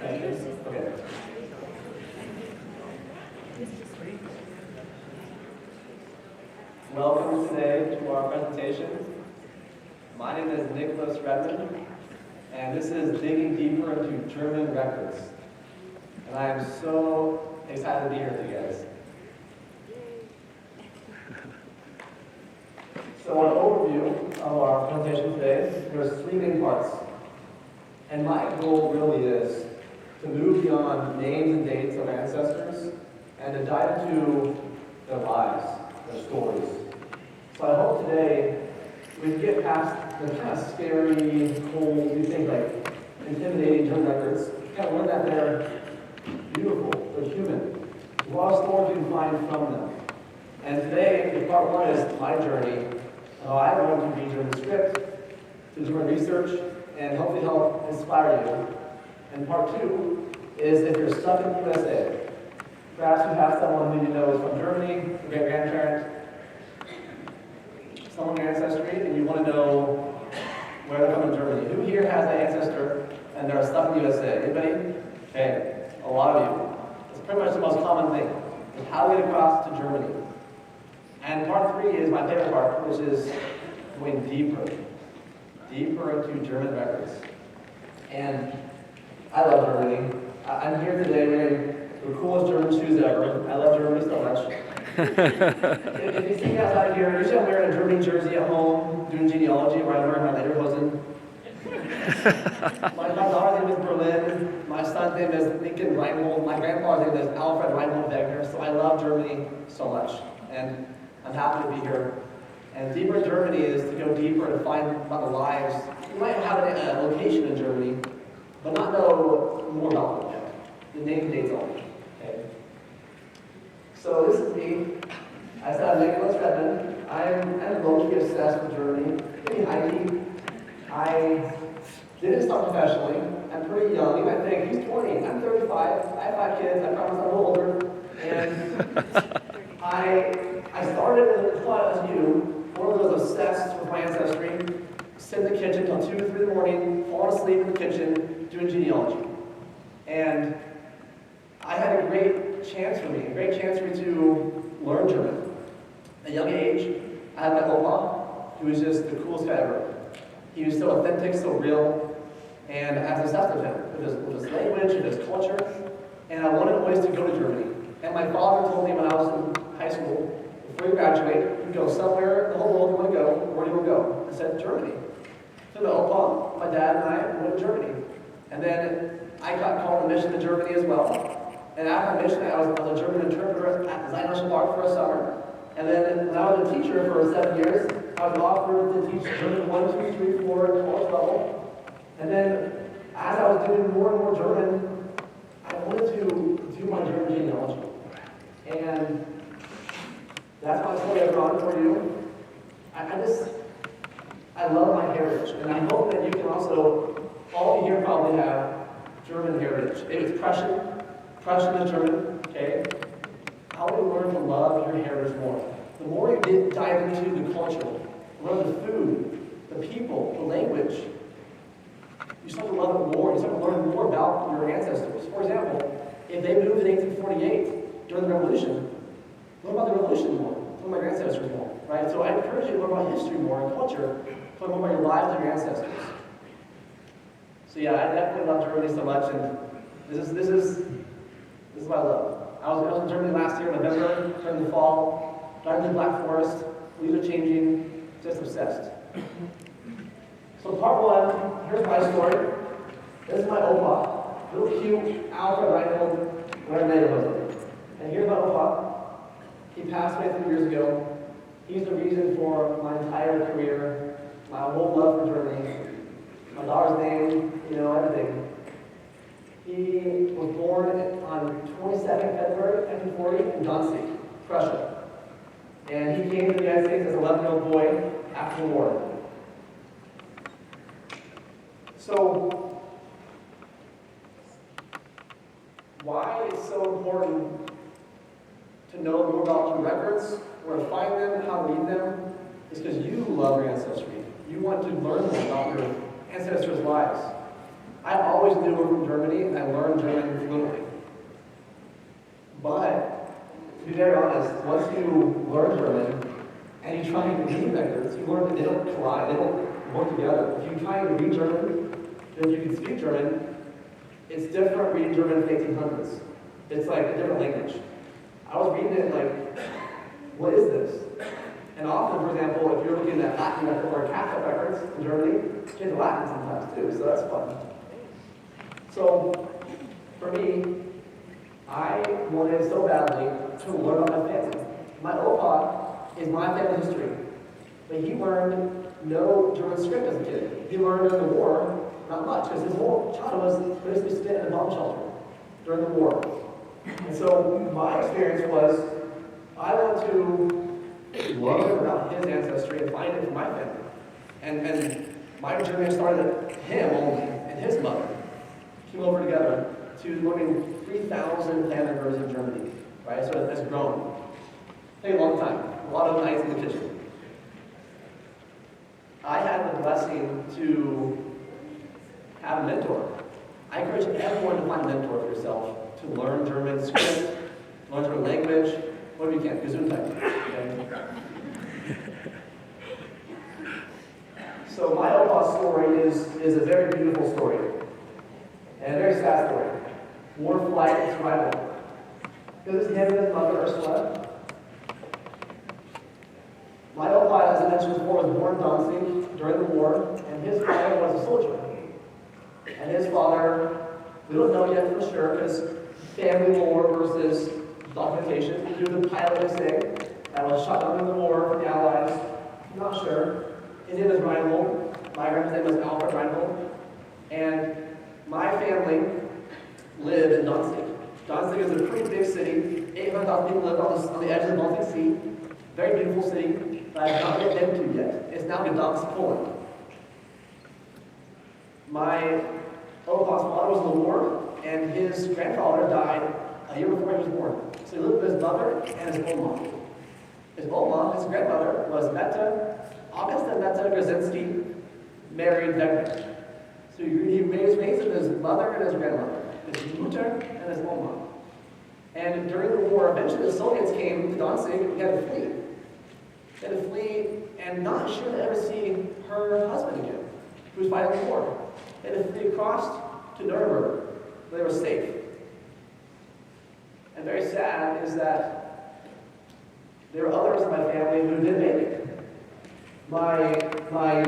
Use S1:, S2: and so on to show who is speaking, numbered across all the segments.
S1: Okay. Welcome today to our presentation. My name is Redmon, and this is Digging Deeper into German Records. And I am so excited to be here with you guys. So an overview of our presentation today, there's three main parts. And my goal really is to move beyond names and dates of ancestors and to dive into their lives, their stories. So I hope today we can get past the kind of scary, cold, you think like intimidating German records, kind of learn that they're beautiful, they're human. There's a lot of stories you can find from them. And today, part one is my journey, how I learned to read German script, to do my research, and hopefully help inspire you. And part two is if you're stuck in the USA, perhaps you have someone who you know is from Germany, a great-grandparent, someone in your ancestry, and you want to know where they're from in Germany. Who here has an ancestor and they're stuck in the USA? Anybody? Okay, a lot of you. It's pretty much the most common thing, is how to get across to Germany. And part three is my favorite part, which is going deeper into German records. And I love Germany. I'm here today wearing the coolest German shoes ever. I love Germany so much. If you see me outside here, usually I'm wearing a Germany jersey at home, doing genealogy, where I'm wearing my lederhosen. My daughter's name is Berlin. My son's name is Lincoln Reinhold. My grandfather's name is Alfred Reinhold Wegner. So I love Germany so much. And I'm happy to be here. And deeper in Germany is to go deeper and find about the lives. You might have a location in Germany, but not know more about them yet. The name and dates only. Okay. So this is me. I said I'm Redmon. I'm low-key obsessed with Germany. Pretty high-key. I didn't start professionally. I'm pretty young. You might think he's 20. I'm 35. I have 5 kids. I promise I'm a little older. And I started as fun as you. One of those obsessed with my ancestry, sit in the kitchen till 2 or 3 in the morning, fall asleep in the kitchen, doing genealogy. And I had a great chance for me to learn German. At a young age, I had my opa, who was just the coolest guy ever. He was so authentic, so real, and I was obsessed with him, with his language and his culture, and I wanted always to go to Germany. And my father told me when I was in high school, before you graduate, you go somewhere in the whole world you want to go. Where do you want to go? I said, Germany. So my opa, my dad, and I went to Germany. And then I got called on a mission to Germany as well. And after the mission, I was a German interpreter at the Nationalpark for a summer. And then when I was a teacher for 7 years, I was offered to teach German 1, 2, 3, 4 at college level. And then as I was doing more and more German, I wanted to do my German genealogy. And that's my story I've drawn for you. I love my heritage, and I hope that you can also, all of you here probably have German heritage. Maybe it's Prussian is German, okay? How do you learn to love your heritage more? The more you dive into the culture, learn the food, the people, the language, you start to love it more. You start to learn more about your ancestors. For example, if they moved in 1848 during the Revolution, learn about the Revolution more. Learn about your ancestors more, right? So I encourage you to learn about history more and culture, to learn more about your lives and your ancestors. So yeah, I definitely love Germany so much, and this is what I love. I was in Germany last year in November, during the fall, driving through Black Forest, leaves are changing, just obsessed. So part one, here's my story. This is my opa, real cute Alfred Reinhold, where I made him. And here's my opa. He passed away 3 years ago. He's the reason for my entire career, my whole love for Germany, my daughter's name, everything. He was born on 22nd February 1940 in Danzig, Prussia. And he came to the United States as an 11-year-old boy after the war. So, why it's so important to know more about your records, where to find them, how to read them, is because you love your ancestry. You want to learn more about your ancestors' lives. I always knew we were from Germany, and I learned German fluently. But, to be very honest, once you learn German, and you try to read records, you learn that they don't collide, they don't work together. If you try to read German, if you can speak German, it's different reading German in the 1800s. It's like a different language. I was reading it like, what is this? And often, for example, if you're looking at Latin or Catholic records in Germany, it's Latin sometimes too, so that's fun. So, for me, I wanted so badly to learn about my family. My opa is my family history, but he learned no German script as a kid. He learned during the war, not much, because his whole childhood was basically spent in a bomb shelter during the war. And so my experience was, I wanted to learn about his ancestry and find it for my family. And my journey started at him and his mother came over together to learning 3,000 family members in Germany, right? So it's grown. It took a long time, a lot of nights in the kitchen. I had the blessing to have a mentor. I encourage everyone to find a mentor for yourself, to learn German script, learn German language, whatever you can, Gesundheit. Okay? So my Opa's story is a very beautiful story, and a very sad story. War, flight, and survival. This is him and his mother, Ursula. My Opa, as I mentioned before, was born in Danzig during the war, and his father was a soldier. And his father, we don't know yet for sure, because family lore versus documentation. He was a pilot, they say, that was shot down in the war for the Allies. I'm not sure. His name is Reinhold. My grandpa's name was Alfred Reinhold. And my family lived in Danzig. Danzig is a pretty big city. 800,000 people live on the edge of the Baltic Sea. Very beautiful city that I have not yet been to yet. It's now Gdansk, Poland. My Opa's father was in the war, and his grandfather died a year before he was born. So he lived with his mother and his Oma. His Oma, his grandmother, was Augusta Meta Grzinski, married Wegner. So he was raised with his mother and his grandmother, his Mutter and his Oma. And during the war, eventually the Soviets came to Danzig, and he had to flee. He had to flee and not sure to ever see her husband again, who was fighting the war. They had to flee across to Nuremberg, where they were safe. And very sad is that there were others in my family who didn't make it. My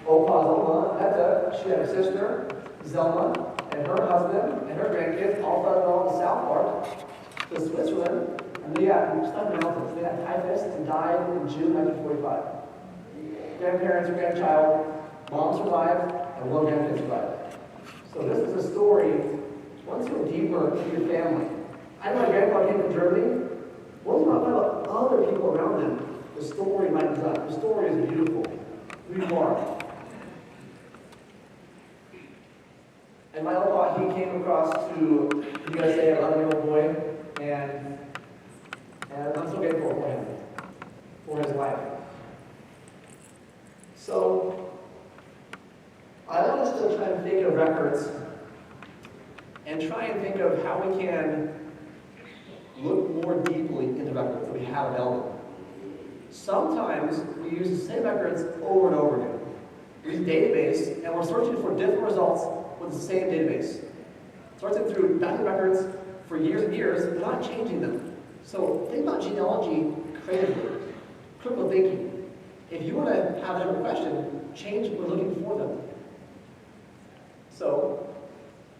S1: Opa's Oma, Etta, she had a sister, Zelma, and her husband and her grandkids all fell along the south part to Switzerland, and they got stuck in the mountains. They had typhus and died in June 1945. Grandparents, grandchild, mom survived, and one grandkid survived. So this is a story, once you go deeper into your family. I know my grandpa came from Germany. Once you find out other people around them, the story lightens up. The story is beautiful. Who you are. And my Opa, he came across to the USA, an 11-year-old boy, and I'm so grateful for him, for his life. So, I want us to try and think of records and try and think of how we can look more deeply into records that we have available. Sometimes we use the same records over and over again. We use a database, and we're searching for different results with the same database. Searching through document records for years and years, but not changing them. So think about genealogy creatively, critical thinking. If you want to have a different question, change what we're looking for them. So,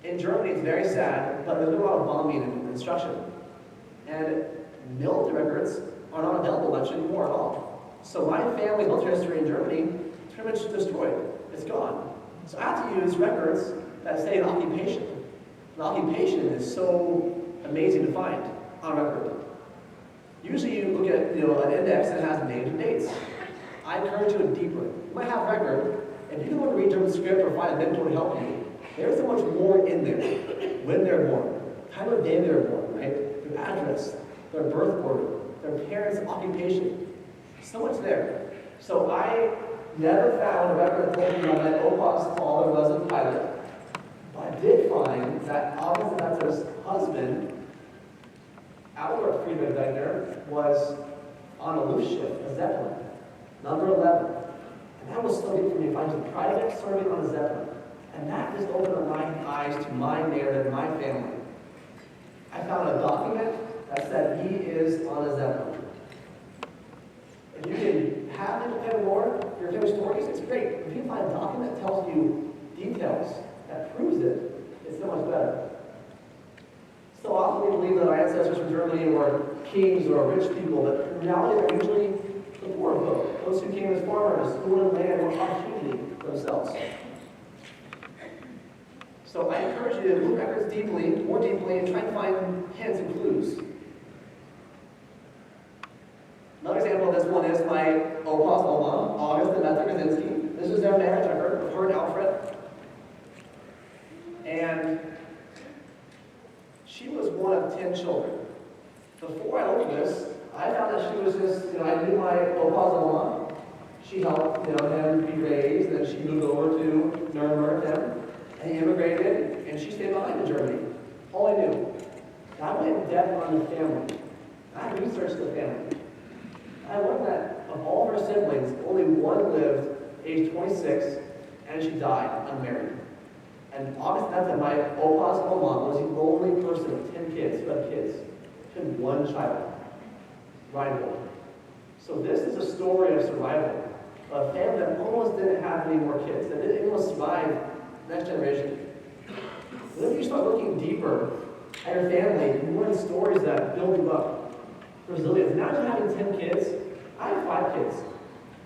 S1: in Germany, it's very sad, but there's been a lot of bombing and destruction. And military records are not available much anymore at all. So my family's military history in Germany is pretty much destroyed. It's gone. So I have to use records that say an occupation. An occupation is so amazing to find on a record. Usually you look at an index that has names and dates. I encourage you to go deeper. You might have a record, and if you don't want to read German script or find a mentor to help you, there's so much more in there. When they're born, time of day they were born, right? Their address, their birth order, their parents' occupation. So much there. So I never found a record that told me my Opa's father was a pilot. I did find that August Metzger's husband, Albert Friedrich Wegner, was on a loose ship, a Zeppelin, number 11. And that was so good for me to find a private serving on a Zeppelin. And that just opened up my eyes to my narrative, my family. I found a document that said he is on a Zeppelin. If you can have the independent war, your family stories, it's great. If you find a document that tells you details, that proves it, it's so much better. So often we believe that our ancestors from Germany were kings or rich people, but in reality they're usually the poor folk, those who came as farmers, who wanted land or opportunity themselves. So I encourage you to look records deeply, more deeply, and try to find hints and clues. Another example of this one is my opa's oma, August and Meta Krasinski. This is their marriage record of her and Alfred. And she was one of 10 children. Before I looked at this, I found that she was just, I knew my opa's oma. She helped, him be raised, and then she moved over to Nuremberg then. And he immigrated, and she stayed behind in Germany. All I knew. And I went in depth on the family. I researched the family. I learned that of all of her siblings, only one lived, age 26, and she died unmarried. And August Meta, my opa's oma, was the only person of 10 kids who had kids. She had one child, Reinhold. So this is a story of survival. A family that almost didn't have any more kids, that didn't even survive next generation. Then if you start looking deeper at your family, you learn stories that build you up. Resilience. Imagine having 10 kids. I have 5 kids.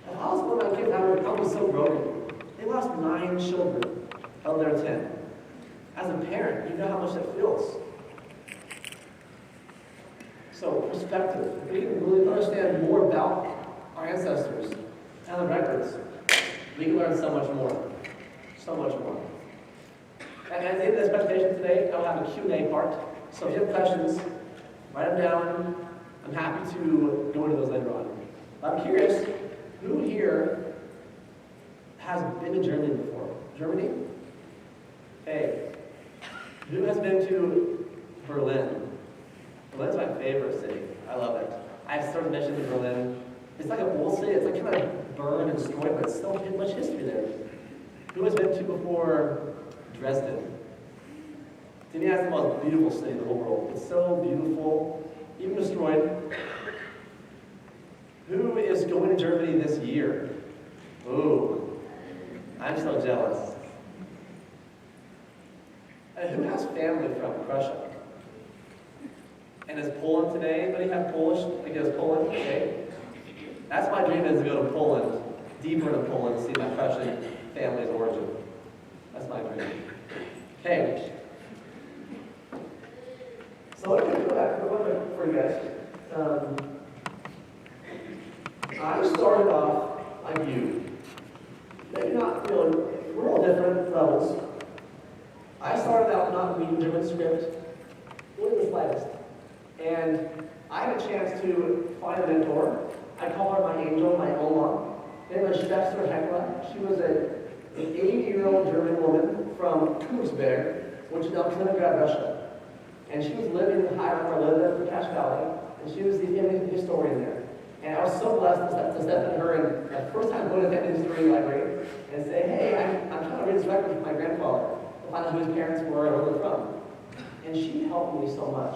S1: And I was one of my kids, I was so broken. They lost 9 children of their 10. As a parent, you know how much that feels. So, perspective. If we can really understand more about our ancestors and the records, we can learn so much more. So much more. And at the end of this presentation today, I'll have a Q&A part. So if you have questions, write them down. I'm happy to go into those later on. I'm curious, who here has been to Germany before? Germany? Hey. Who has been to Berlin? Berlin's my favorite city. I love it. I have started mission to Berlin. It's like a old city. It's like kind of burned and destroyed, but it's still much history there. Who has been to before Dresden? To me, that's the most beautiful city in the whole world. It's so beautiful, even destroyed. Who is going to Germany this year? Ooh, I'm so jealous. And who has family from Prussia? And is Poland today? Anybody have Polish? Like, is Poland today? That's my dream, is to go to Poland, deeper into Poland, to see my Prussian family's origin. That's my dream. Okay. So let me go back real quick for you guys. I started off like you. Maybe not, we're all different levels. I started out not reading German script, really the slightest. And I had a chance to find a mentor. I call her my angel, my Oma. Her name was Schwester Hekla. She was an 80-year-old German woman from Königsberg, which is now Kaliningrad, Russia. And she was living in Berlin, in Cache Valley, and she was the family historian there. And I was so blessed to step in her and the first time go to the family history library and say, hey, I'm trying to read this record with my grandfather to find out who his parents were and where they're from. And she helped me so much.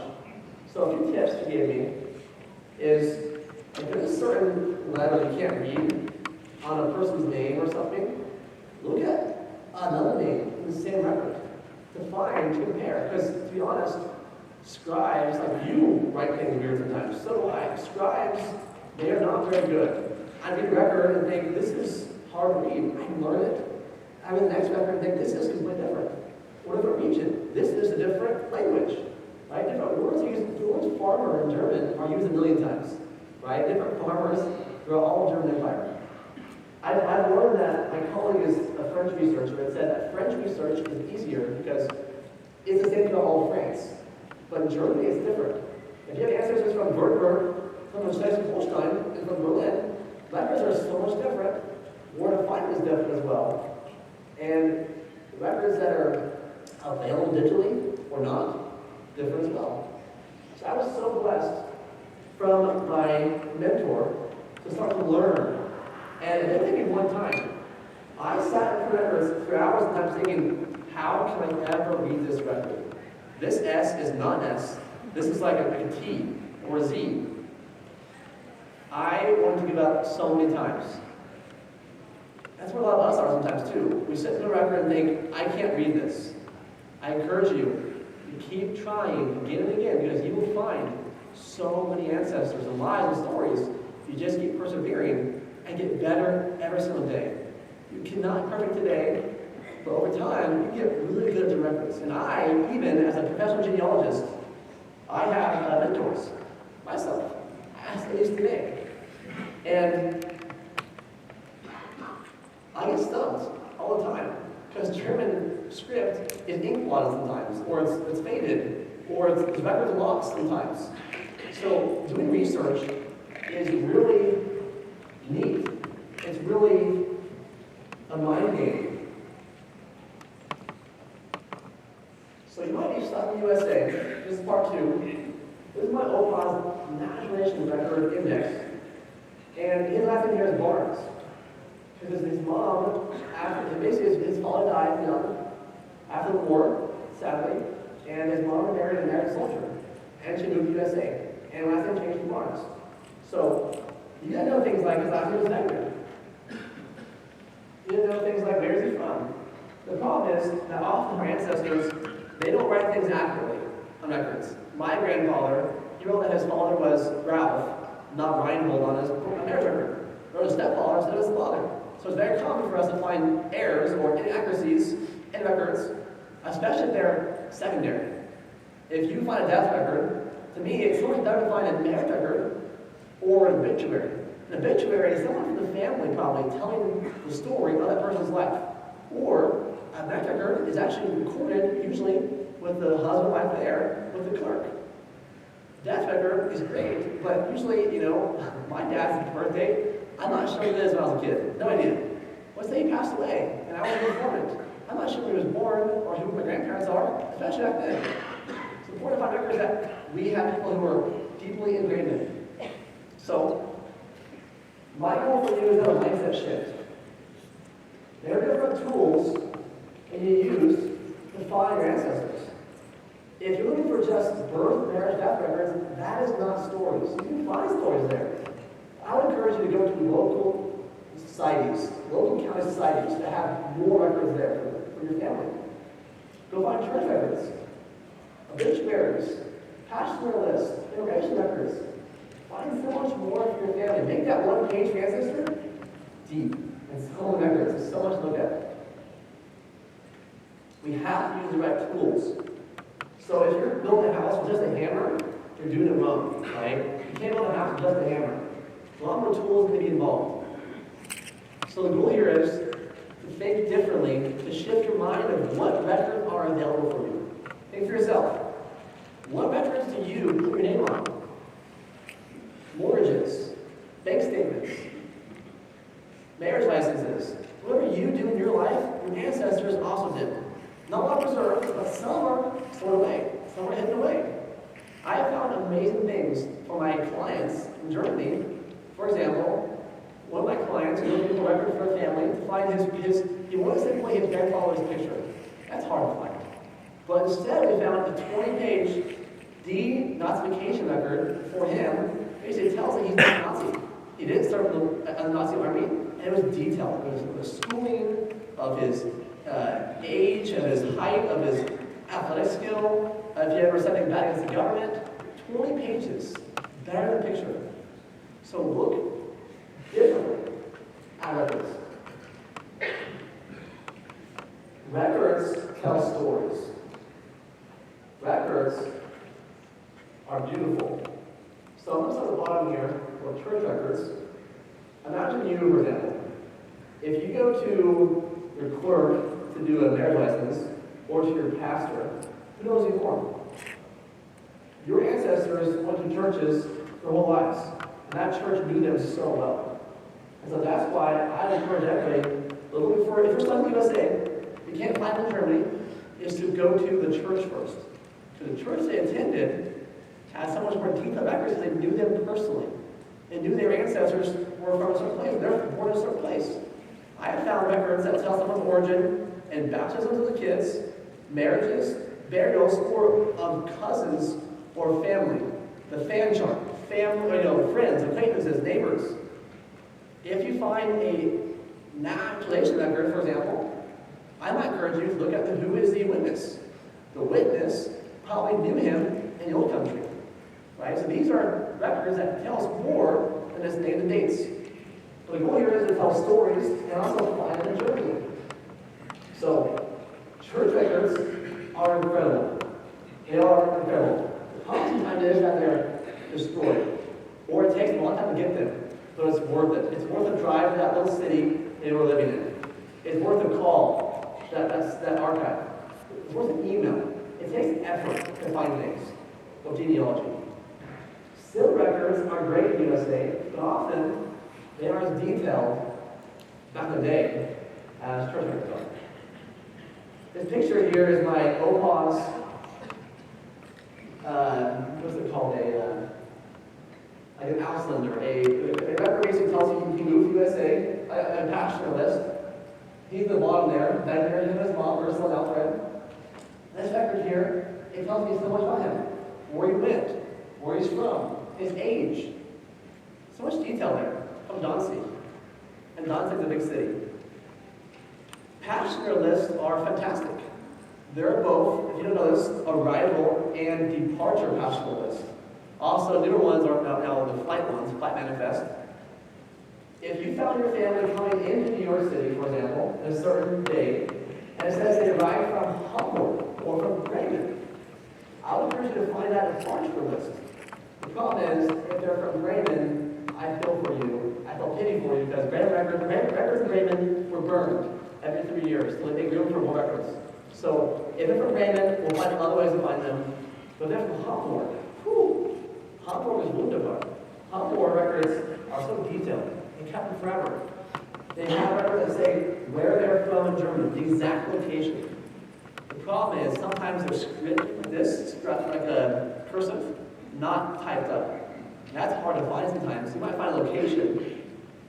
S1: So a few tips she gave me is, if there's a certain letter you can't read on a person's name or something, look at another name in the same record to find, to compare. Because to be honest, scribes, like you write things weird sometimes, so do I. Scribes, they are not very good. I read a record and think, this is hard to read. I can learn it. I read the next record and think, this is completely different. Or different region. This is a different language. Right? Different words are used. The words farmer in German are used a million times. Right? Different farmers throughout all of German Empire. I've learned that my colleague is a French researcher and said that French research is easier because it's the same throughout all of France. But in Germany, it's different. If you have ancestors from Württemberg, from Schleswig-Holstein, and from Berlin, records are so much different. Where to find is different as well. And records that are available digitally or not, different as well. So I was so blessed from my mentor to start to learn. And it didn't take me one time. I sat in records for hours and times thinking, how can I ever read this record? This S is not an S. This is like a T or a Z. I wanted to give up so many times. That's where a lot of us are sometimes too. We sit in the record and think, I can't read this. I encourage you to keep trying again and again, because you will find so many ancestors and lives and stories if you just keep persevering and get better every single day. You cannot be perfect today, but over time, you get really good at the records. And I, even as a professional genealogist, I have mentors myself, as I used today. And I get stumped all the time, because German script is ink blotted sometimes, or it's faded, or the records lost sometimes. So doing research is really neat. It's really a mind game. So you might be stuck in the USA. This is part 2. This is my Opa's Nationalization Record Index. And his last name here is Barnes. Because his mom, basically his father died young, after the war, sadly, and his mom married an American soldier. And she moved to the USA. And last name changed to Barnes. So you gotta know things like his last name is Edgar. You gotta know things like where is he from. The problem is that often our ancestors, they don't write things accurately on records. My grandfather, he wrote that his father was Ralph, not Reinhold on his marriage record. He wrote his stepfather instead of his father. So it's very common for us to find errors or inaccuracies in records, especially if they're secondary. If you find a death record, to me, it's so much better to find a marriage record or an obituary. An obituary is someone from the family probably telling the story of that person's life. Or a marriage record is actually recorded, usually with the husband and wife there, with the clerk. Death record is great, but usually, my dad's birthday, I'm not sure what it is when I was a kid. No idea. What's the day he passed away, and I was an informant. I'm not sure when he was born or who my grandparents are, especially back then. It's important to find records that we have people who are deeply ingrained in. So, my goal for you is a mindset shift. There are different tools that you use to find your ancestors. If you're looking for just birth, marriage, death records, that is not stories. You can find stories there. I would encourage you to go to local societies, local county societies that have more records there for your family. Go find church records, obituaries, pastoral lists, immigration records. Find so much more for your family. Make that one page for ancestor deep. And so many records. There's so much to look at. We have to use the right tools. So if you're building a house with just a hammer, you're doing it wrong, right? You can't build a house with just a hammer. A lot more tools need to be involved. So the goal here is to think differently, to shift your mind of what records are available for you. Think for yourself. What records do you put your name on? Mortgages, bank statements, marriage licenses. Whatever you do in your life, your ancestors also did. Not all preserved, but some are stored away. Some are hidden away. I have found amazing things for my clients in Germany. For example, one of my clients was looking for a record for a family to find he wanted to simply his grandfather's picture. That's hard to find. But instead, we found a 20-page denazification record for him. Basically, it tells that he's not a Nazi. He didn't start with the Nazi army, and it was detailed. It was the schooling, of his age, of his height, of his athletic skill. If you ever said anything bad against the government, 20 pages, better than a picture. So look differently at records. Records tell stories. Records are beautiful. So I'm going to start at the bottom here, for church records. Imagine you, for example, if you go to your clerk to do a marriage license, or to your pastor, who knows you more? Your ancestors went to churches their whole lives, and that church knew them so well. And so that's why I encourage everybody, if you're stuck in the USA, you can't find them in Germany, is to go to the church first. Because the church they attended had so much more detailed records because they knew them personally. They knew their ancestors were from a certain place. They were born in a certain place. I have found records that tell someone's origin and baptisms of the kids, marriages, burials, or of cousins or family. The fan chart, family, friends, acquaintances, neighbors. If you find a naturalization record, for example, I might encourage you to look at who is the witness. The witness probably knew him in the old country, right? So these are records that tell us more than just name and dates. But the goal here is to tell stories and also find them in Germany. So church records are incredible. They are incredible. The problem sometimes is that they're destroyed, or it takes a long time to get them. But it's worth it. It's worth a drive to that little city they were living in. It's worth a call, that archive. It's worth an email. It takes effort to find things of genealogy. Still records are great in the USA, but often they aren't as detailed back in the day as church records are. This picture here is my Opa's, what's it called, like an Auslander. A record basically tells you he moved to USA, a pastoralist. He's the bottom there, that married him his mom, Ursula Alfred. This record here, it tells me so much about him. Where he went, where he's from, his age. So much detail there from Danzig. And Danzig's a big city. Pastoralists are fantastic. They're both, if you don't know this, arrival and departure pastoralists. Also, newer ones are now the flight ones, flight manifest. If you found your family coming into New York City, for example, on a certain day, and it says they arrived from Hamburg or from Bremen, I would encourage you to find that departure list. The problem is, if they're from Bremen, I feel for you. I feel pity for you because records in Bremen were burned every 3 years to make room for more records. So if they're from Bremen, we'll find other ways to find them. But if they're from Hamburg, Hamburg is wunderbar. Hamburg records are so detailed. They kept them forever. They have records that say where they're from in Germany, the exact location. The problem is sometimes they're scripted like this, like a cursive, not typed up. And that's hard to find sometimes. You might find a location,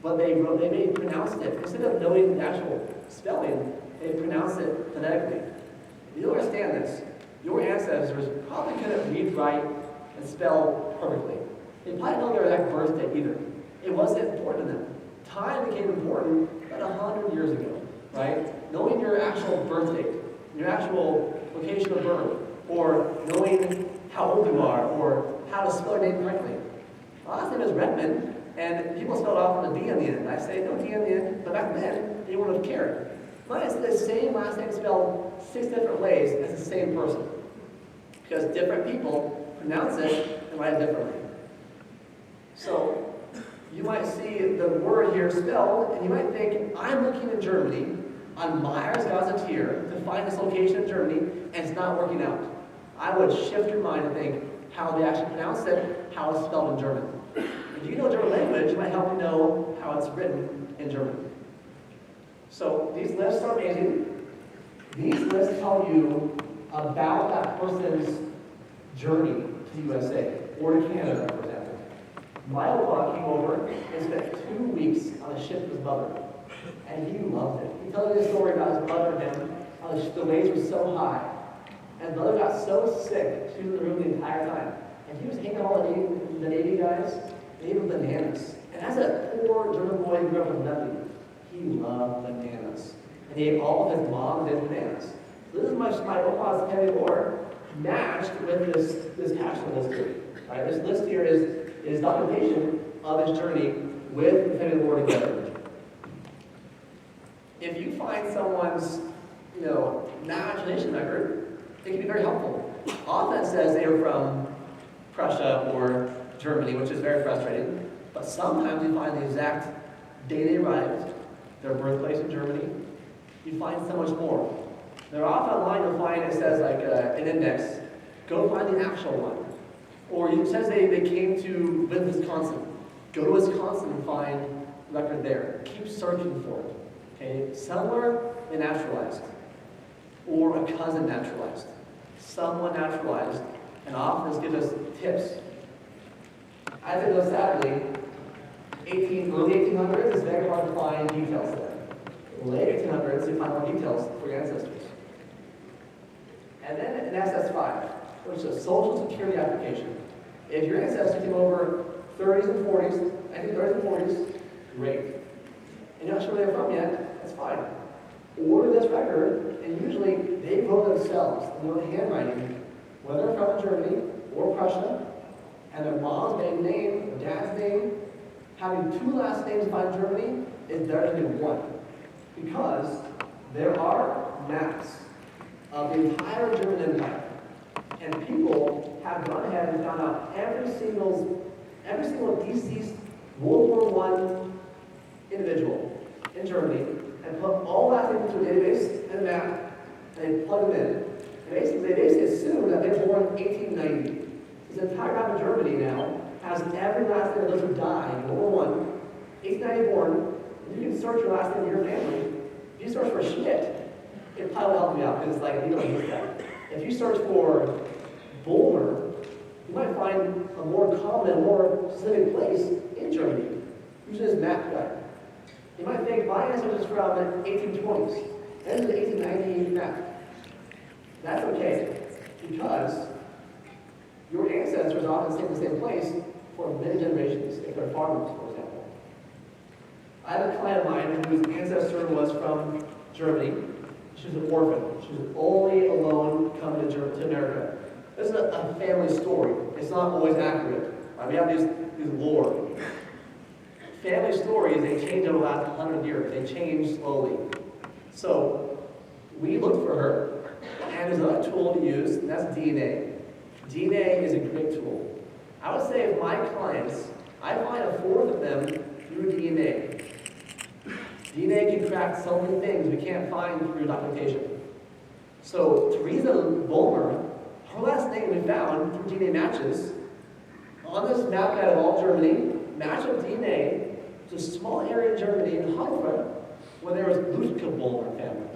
S1: but they may pronounce it. Instead of knowing the actual spelling, they pronounce it phonetically. If you understand this, your ancestors probably couldn't read, write, and spell perfectly. They probably don't know their exact birth date either. It wasn't important to them. Time became important about 100 years ago, right? Knowing your actual birth date, your actual location of birth, or knowing how old you are, or how to spell your name correctly. My last name is Redmon, and people spell it off with a D on the end. I say no D on the end, but back then, they wouldn't have cared. Mine is the same last name spelled 6 different ways as the same person. Because different people pronounce it and write it differently. So, you might see the word here spelled, and you might think, I'm looking in Germany on Myers Gazetteer to find this location in Germany, and it's not working out. I would shift your mind and think how they actually pronounce it, how it's spelled in German. If you know German language, it might help you know how it's written in German. So these lists are amazing. These lists tell you about that person's journey to the USA or to Canada, for example. My old came over and spent 2 weeks on a ship with his mother, and he loved it. He told me this story about his mother and him, how the waves were so high. And his mother got so sick, she was in the room the entire time. And he was hanging out with the Navy guys, and he ate bananas. And as a poor German boy who grew up with nothing, he loved bananas. And he ate all of his mom's bananas. So this is my Opa's heavy lore matched with this passion list here. Right? This list here is documentation of his journey with the heavy lore together. If you find someone's, naturalization record, it can be very helpful. Often it says they are from Prussia or Germany, which is very frustrating. But sometimes you find the exact day they arrived, their birthplace in Germany. You find so much more. They're often online, you'll find it says like an index. Go find the actual one. Or it says they came to Wisconsin. Go to Wisconsin and find the record there. Keep searching for it. Okay? Somewhere they naturalized. or a cousin naturalized. Someone naturalized, and often this gives us tips. I think, though, sadly, early 1800s is very hard to find details there. Late 1800s, you find more details for your ancestors. And then an SS5, which is a social security application. If your ancestor came over 30s and 40s, I think 30s and 40s, great. And you're not sure where they're from yet, that's fine. Order this record, and usually they wrote themselves in their own handwriting, whether they're from Germany or Prussia, and their mom's maiden name, their dad's name. Having two last names by Germany is better than one, because there are maps of the entire German Empire, and people have gone ahead and found out every single deceased World War I individual in Germany, and put all that into a database and a map, and they plug them in. And they basically assume that they were born in 1890. This entire map of Germany now has every last name of those who died in World War I, 1890 born. If you can search your last name in your family, if you search for shit, it probably will help you out, because it's like, you don't use that. If you search for Bulmer, you might find a more common, more specific place in Germany. Usually this map guy. You might think, my ancestors from the 1820s. This is the 1890 map. That's okay, because your ancestors often stay in the same place for many generations, if they're farmers, for example. I have a client of mine whose ancestor was from Germany. She was an orphan. She was only alone coming to America. This is a family story. It's not always accurate. Right? We have these lore. Family stories, they change over the last 100 years. They change slowly. So we looked for her, and there's another tool to use, and that's DNA. DNA is a great tool. I would say of my clients, I find a fourth of them through DNA. DNA can crack so many things we can't find through documentation. So Teresa Bulmer, her last name we found through DNA matches on this map guide of all Germany, match of DNA to a small area in Germany in Hannover where there was Ludwig Bulmer family,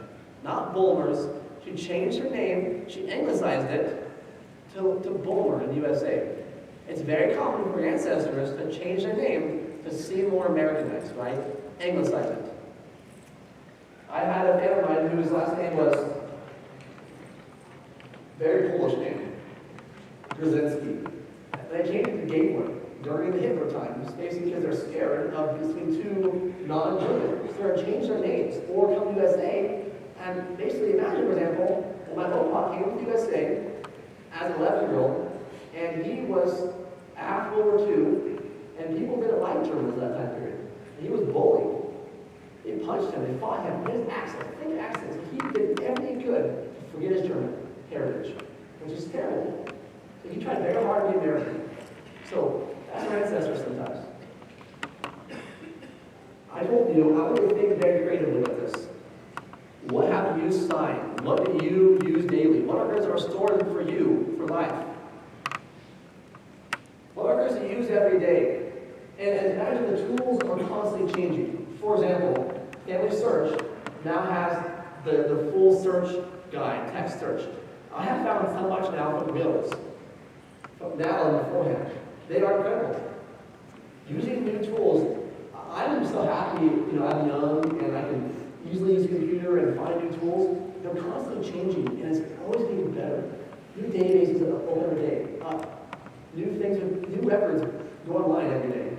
S1: not Bulmers. She changed her name, she anglicized it to Bulmer in the USA. It's very common for ancestors to change their name to seem more Americanized, right? Anglicize it. I had a family of mine whose last name was very Polish name, Brzezinski. They changed it to Gateway during the Hitler times, basically because they're scared of between two non-Germans. So they're changed their names or come to USA. And basically, imagine, for example, when my opa came to the USA as an 11-year-old, and he was after World War II, and people didn't like Germans at that time period. And he was bullied. They punched him, they fought him, his accent, thick accents. He did everything he could to forget his German heritage, which is terrible. So he tried very hard to be American. So that's our ancestors sometimes. I told you, I want you to think very creatively about this. What have you signed? What do you use daily? What records are stored for you for life? What records do you use every day? And imagine the tools are constantly changing. For example, Family Search now has the full search guide, text search. I have found so much now from wills, from now and beforehand. They are incredible. Using new tools, I'm so happy, I'm young and I can easily use a computer and find new tools. They're constantly changing and it's always getting better. New databases open every day. New things, new records go online every day.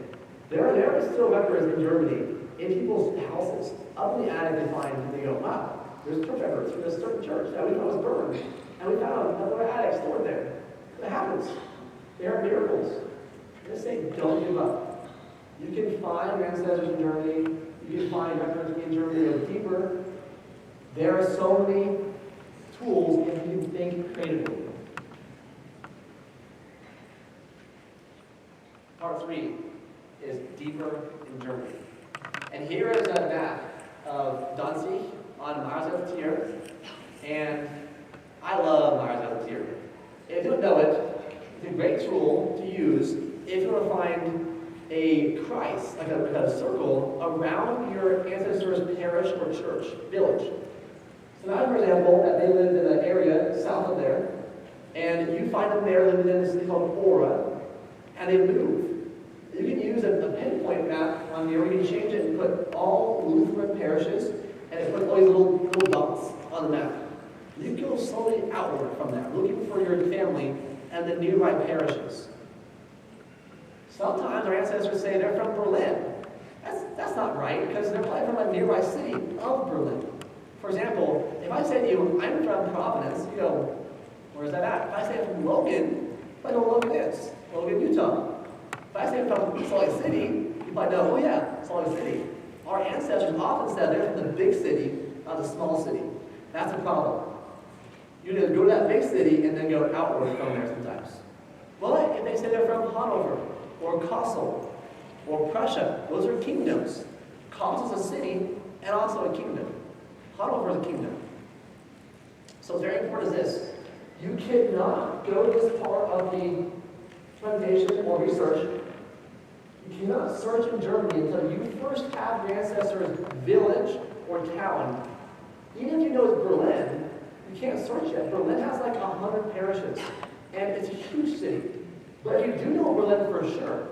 S1: There are still records in Germany in people's houses. Up in the attic they go, wow, there's church records from this certain church that we thought was burned. And we found another attic stored there. It happens. There are miracles. I just say, don't give up. You can find your ancestors in Germany. You can find records in Germany that are deeper. There are so many tools if you think creatively. Part 3 is deeper in Germany. And here is a map of Danzig on Mars-Tier. And I love Mars-Tier. If you don't know it, it's a great tool to use if you want to find a Christ, like a circle, around your ancestors' parish or church, village. So now, for example, that they lived in an area south of there, and you find them there living in this city called Aura, and they move. You can use a pinpoint map on here where you can change it and put all Lutheran parishes, and it puts all these little dots on the map. You go slowly outward from that, looking for your family and the nearby parishes. Sometimes our ancestors say they're from Berlin. That's not right, because they're probably from a nearby city of Berlin. For example, if I say to you, I'm from Providence, you go, where's that at? If I say I'm from Logan, I know where Logan is, Logan, Utah. If I say I'm from Salt Lake City, you might know, oh yeah, Salt Lake City. Our ancestors often said they're from the big city, not the small city. That's a problem. You need to go to that big city and then go outward from there sometimes. But if they say they're from Hanover, or Kassel, or Prussia, those are kingdoms. Kassel is a city and also a kingdom. Hanover is a kingdom. So very important is this. You cannot go to this part of the presentation or research. You cannot search in Germany until you first have your ancestors' village or town. Even if you know it's Berlin, you can't search it. Berlin has like 100 parishes, and it's a huge city. But if you do know Berlin for sure,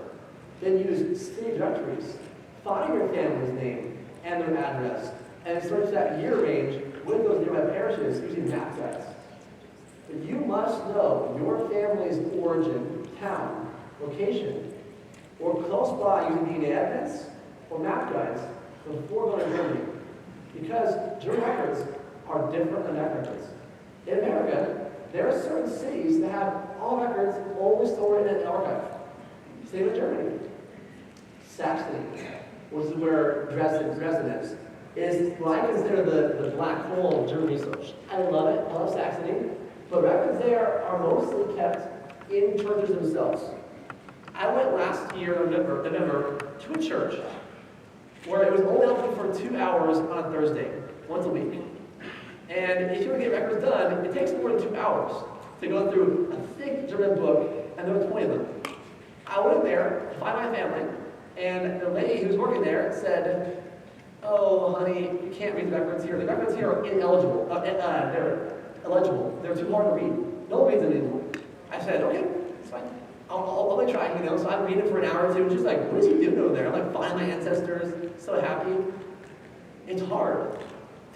S1: then use city directories. Find your family's name and their address, and search that year range with those nearby parishes using map guides. But you must know your family's origin, town, location, or close by using DNA evidence or map guides before going to Germany. Because German records are different than records. In America, there are certain cities that have all records only stored in an archive. Same with Germany. Saxony, which is where Dresden is what I consider the black hole of German research. I love it. I love Saxony. But records there are mostly kept in churches themselves. I went last year in November to a church where it was only open for 2 hours on a Thursday, once a week. And if you want to get records done, it takes more than 2 hours to go through a thick German book, and there were 20 of them. I went there to find my family, and the lady who was working there said, "Oh, honey, you can't read the records here. The records here are ineligible. They're illegible. They're too hard to read. No one reads them anymore." I said, "Okay, it's fine. I'll be trying, you know." So I'm reading for an hour or two, and she's like, "What is he doing over there?" I'm like, "Finding my ancestors, so happy." It's hard.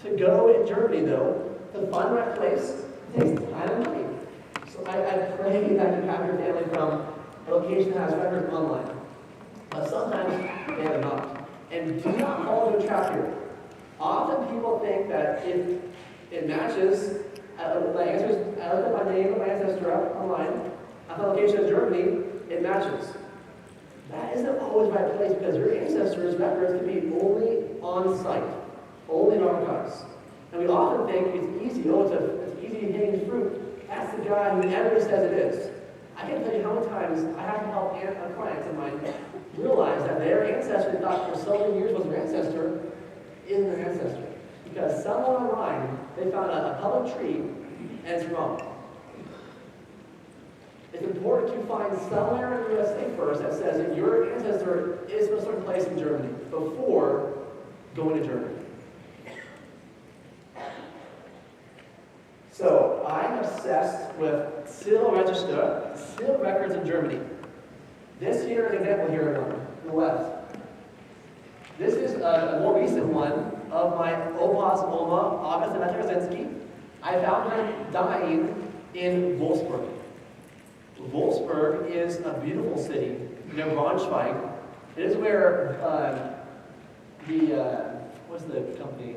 S1: To go in Germany, though, to find the right place, takes time and money. So I pray that you have your family from a location that has records online. But sometimes they have not. And do not fall into a trap here. Often people think that if it matches, I looked at my name of my ancestor up online, I found the location of Germany, it matches. That isn't always the right place because your ancestors' records can be only on site, only in archives. And we often think it's easy, it's easy hanging fruit. That's the guy who everyone says it is. I can't tell you how many times I have to help clients of mine realize that their ancestor thought for so many years was their ancestor isn't their ancestor. Because someone online, they found a public tree, and it's wrong. It's important to find somewhere in the USA first that says that your ancestor is from a certain place in Germany before going to Germany. So I'm obsessed with seal records in Germany. This here is an example here on the left. This is a more recent one of my Opa's Oma, August Matrosensky. I found her dying in Wolfsburg. Wolfsburg is a beautiful city near Braunschweig. It is where what's the company?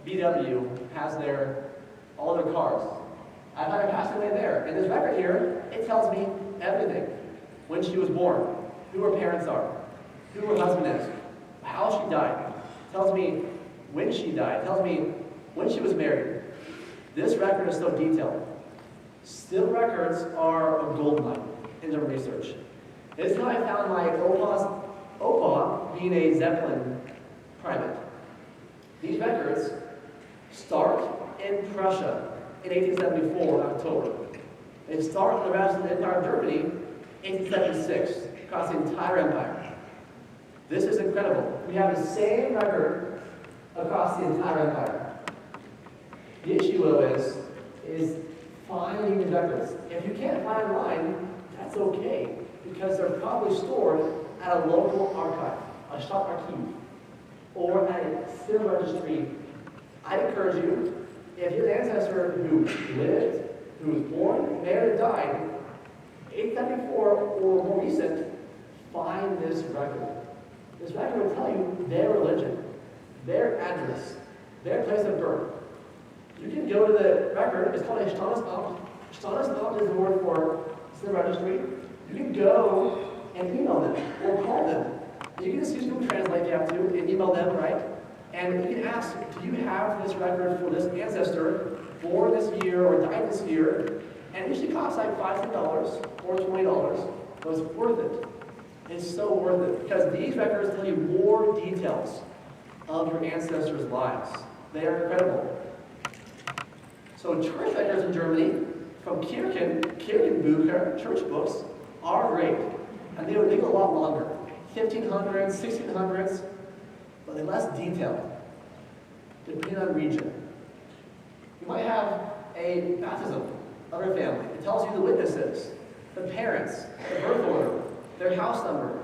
S1: VW has all their cars. I found her passed away there. And this record here, it tells me everything. When she was born, who her parents are, who her husband is, how she died. It tells me when she died. It tells me when she was married. This record is so detailed. Still records are a goldmine in German research. This is how I found my Opa being a Zeppelin private. These records start in Prussia in 1874 in October. They start in the rest of the Empire of Germany in 1876 across the entire empire. This is incredible. We have the same record across the entire empire. The issue, though, is finding the records. If you can't find online, that's okay, because they're probably stored at a local archive, a shop archive, or at a civil registry. I encourage you, if you're an ancestor who lived, who was born, married, and died, 874 or more recent, find this record. This record will tell you their religion, their address, their place of birth. You can go to the record, it's called a Stammesamt. Stammesamt is the word for civil registry. You can go and email them or call them. You can just use Google Translate if you have to and email them, right? And you can ask, do you have this record for this ancestor born this year or died this year? And it usually costs like $5 or $20, but it's worth it. It's so worth it because these records tell you more details of your ancestors' lives. They are incredible. So church records in Germany from Kirchenbücher, church books, are great. And they go a lot longer. 1500s, 1600s, but they're less detailed, depending on region. You might have a baptism of your family. It tells you the witnesses, the parents, the birth order, their house number.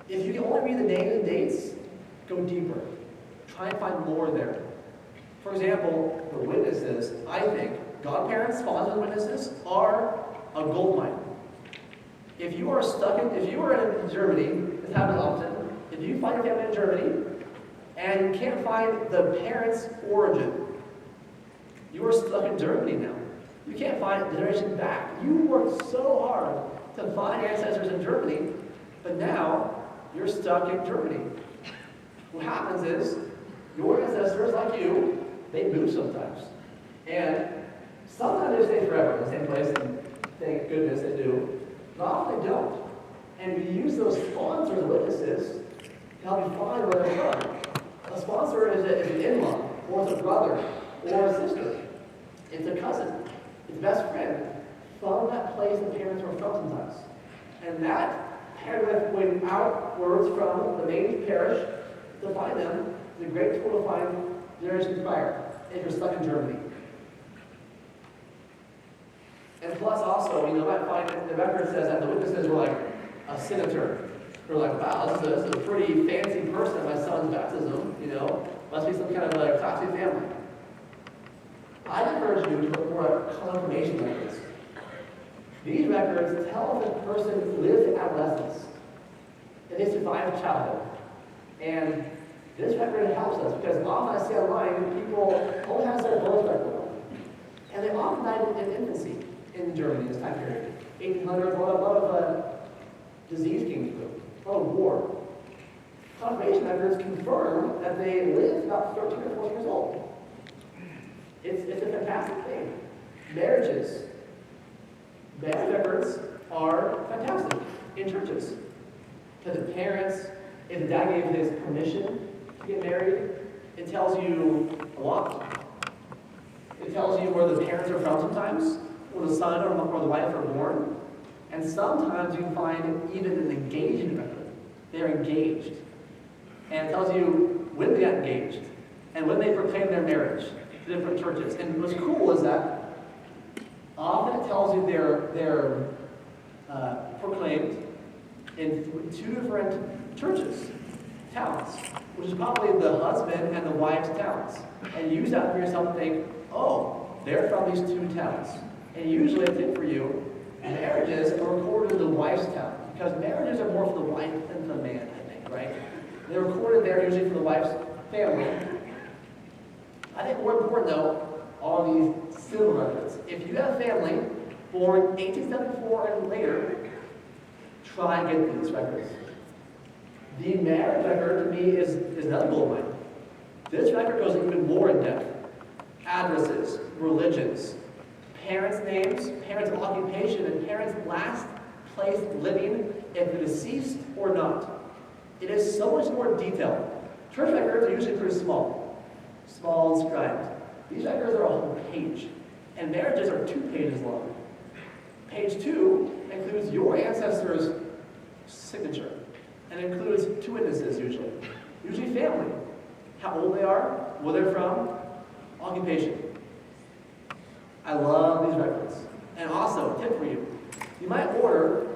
S1: If you can only read the names and dates, go deeper. Try and find more there. For example, the witnesses, I think, godparents, fathers and witnesses, are a gold mine. If you are in Germany, this happens often, if you find your family in Germany and you can't find the parents' origin, you are stuck in Germany now. You can't find a generation back. You worked so hard to find ancestors in Germany, but now you're stuck in Germany. What happens is, your ancestors, like you, they move sometimes. And sometimes they stay forever in the same place, and thank goodness they do. But often they don't. And we use those sponsors and witnesses to help you find where they're from. A sponsor is an in-law, or it's a brother, or a sister. It's a cousin. It's a best friend from that place the parents were from sometimes. And that, paired with going outwards from the main parish to find them, is a great tool to find generations prior if you're stuck in Germany. And plus also, you might find that the record says that the witnesses were like a senator. We're like, wow, this is a pretty fancy person at my son's baptism, must be some kind of a classy family. I encourage you to look more at confirmation records. These records tell if a person lived adolescence, that they survived childhood. And this record helps us because often I see online people only have their birth record. And they often died in infancy in Germany this time period. 1800s, a lot of disease came through, a lot of war. Confirmation records confirm that they lived about 13 or 14 years old. It's a fantastic thing. Marriage records are fantastic in churches. Because the parents, if the dad gave his permission to get married, it tells you a lot. It tells you where the parents are from sometimes, where the son or the wife are born. And sometimes you can find even an engagement record. They're engaged. And it tells you when they got engaged and when they proclaimed their marriage to different churches. And what's cool is that often it tells you they're proclaimed in two different churches, towns, which is probably the husband and the wife's towns. And use that for yourself and think, oh, they're from these two towns. And usually, I think for you, marriages are recorded in the wife's town, because marriages are more for the wife than the man, I think, right? They're recorded there usually for the wife's family. I think more important, though, are these civil records. If you have a family born 1874 and later, try and get these records. The marriage record, to me, is another gold mine. This record goes even more in depth. Addresses, religions, parents' names, parents' occupation, and parents' last place living, if they're deceased or not. It is so much more detailed. Church records are usually pretty small inscribed. These records are a whole page, and marriages are 2 pages long. Page 2 includes your ancestor's signature, and includes 2 witnesses usually family, how old they are, where they're from, occupation. I love these records. And also, tip for you, you might order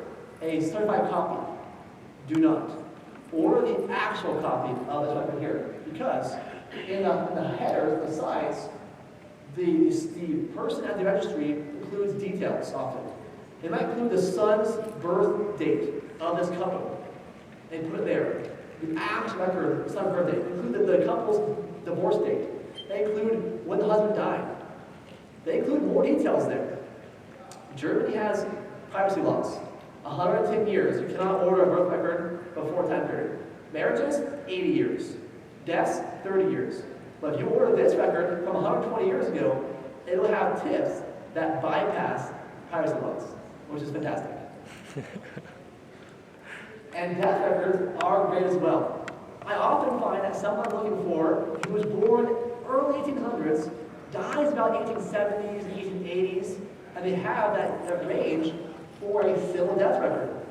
S1: a certified copy. Do not. Order the actual copy of this record here, because in the header, the sides, the person at the registry includes details often. They might include the son's birth date of this couple. They put it there. The actual record, the son's birth date. Include the couple's divorce date. They include when the husband died. They include more details there. Germany has privacy laws. 110 years. You cannot order a birth record before a time period. Marriages, 80 years. Deaths, 30 years. But if you order this record from 120 years ago, it'll have tips that bypass privacy laws, which is fantastic. And death records are great as well. I often find that someone I'm looking for who was born early 1800s dies about 1870s, 1880s, and they have that range for a civil death record.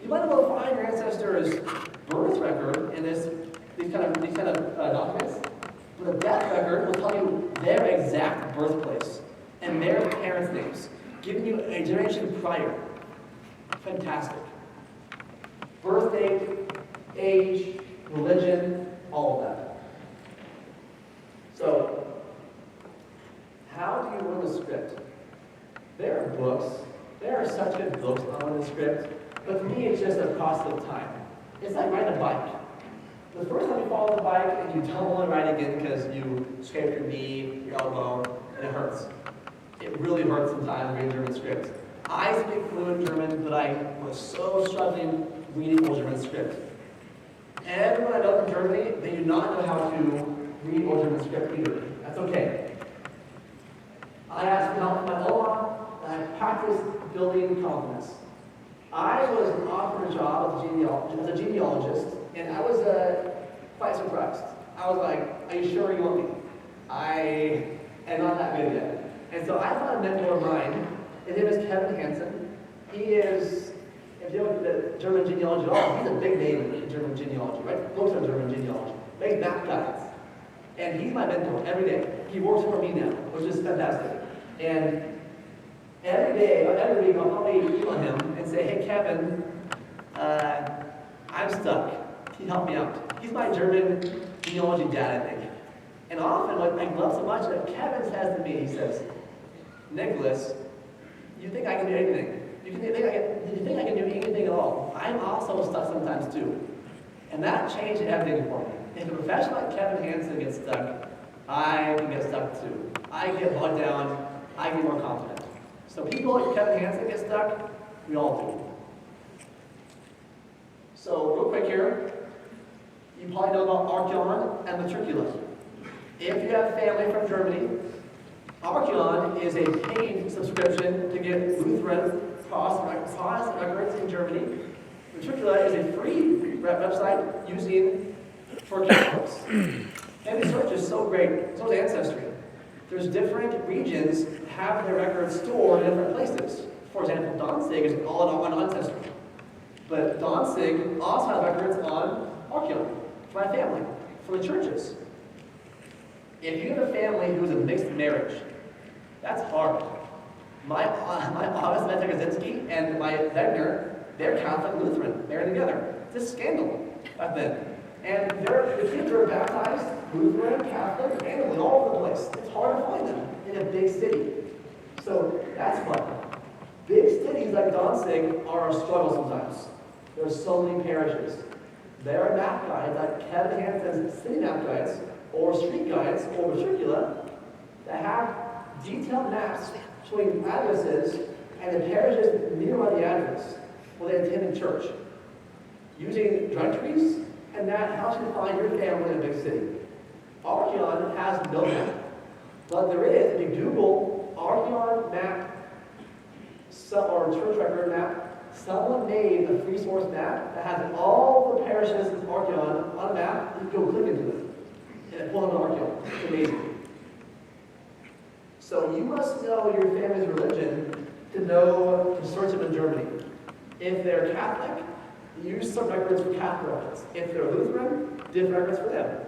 S1: You might well find your ancestor's birth record in these kind of documents, but a death record will tell you their exact birthplace and their parents' names, giving you a generation prior. Fantastic. Birth date, age, religion, all of that. So, how do you learn the script? There are books. There are such good books on learning the script, but for me it's just a cost of time. It's like riding a bike. The first time you fall on the bike and you don't want to ride again because you scraped your knee, your elbow, and it hurts. It really hurts sometimes reading German script. I speak fluent German, but I was so struggling reading Old German script. Everyone I know in Germany, they do not know how to read Old German script either. That's okay. I asked for help from my Oma, and I practiced building confidence. I was offered a job as a genealogist, and I was quite surprised. I was like, are you sure you want me? I am not that good yet. And so I found a mentor of mine. His name is Kevin Hansen. He is, if you look at the German genealogy at all, he's a big name in German genealogy, right? Books on German genealogy. Makes map guides. And he's my mentor every day. He works for me now, which is fantastic. And every week I'll probably email him and say, hey Kevin, I'm stuck. Can you help me out? He's my German genealogy dad, I think. And often what I love so much that Kevin says to me, he says, Nicholas, you think I can do anything? You think I can do anything at all? I'm also stuck sometimes too. And that changed everything for me. If a professional like Kevin Hansen gets stuck, I can get stuck too. I get bogged down, I get more confident. So people like Kevin Hansen get stuck, we all do. So real quick here, you probably know about Archeon and Matricula. If you have family from Germany, Archeon is a paid subscription to get Lutheran Protestant records in Germany. Matricula is a free website using for Catholics. Family Search is so great, so is Ancestry. There's different regions that have their records stored in different places. For example, Danzig is all on Ancestry. But Danzig also has records on Archeon for my family, for the churches. If you have a family who's a mixed marriage, that's hard. My August Kaczynski and my Wegner, they're Catholic and Lutheran, married together. It's a scandal back then. And the kids are baptized, Lutheran, Catholic, and all over the place. It's hard to find them in a big city. So that's fun. Big cities like Danzig are a struggle sometimes. There's so many parishes. There are map guides like Kevin Hansen's city map guides, or street guides, or Matricula, that have detailed maps showing addresses and the parishes nearby the address where they attend church. Using directories, and that helps you find your family in a big city. Archeon has no map, but there is, if you Google Archeon map or church record map, someone made a free source map that has all the parishes in Archeon on a map. You can go click into it, and it pulls on Archeon. It's amazing. So you must know your family's religion to know to search them in Germany. If they're Catholic, use some records for Catholic records. If they're Lutheran, different records for them.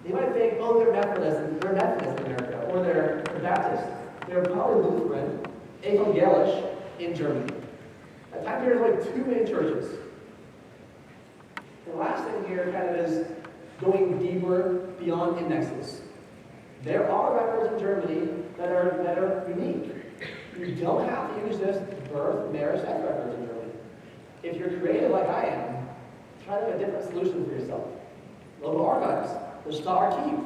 S1: You might think, oh, they're Methodist in America. or they're Baptist. They're probably Lutheran, Evangelisch in Germany. At time period, there's like 2 main churches. The last thing here kind of is going deeper beyond indexes. There are records in Germany that are unique. You don't have to use this birth, marriage, death records in Germany. If you're creative like I am, try to have a different solution for yourself. Local archives, the Stararchiv.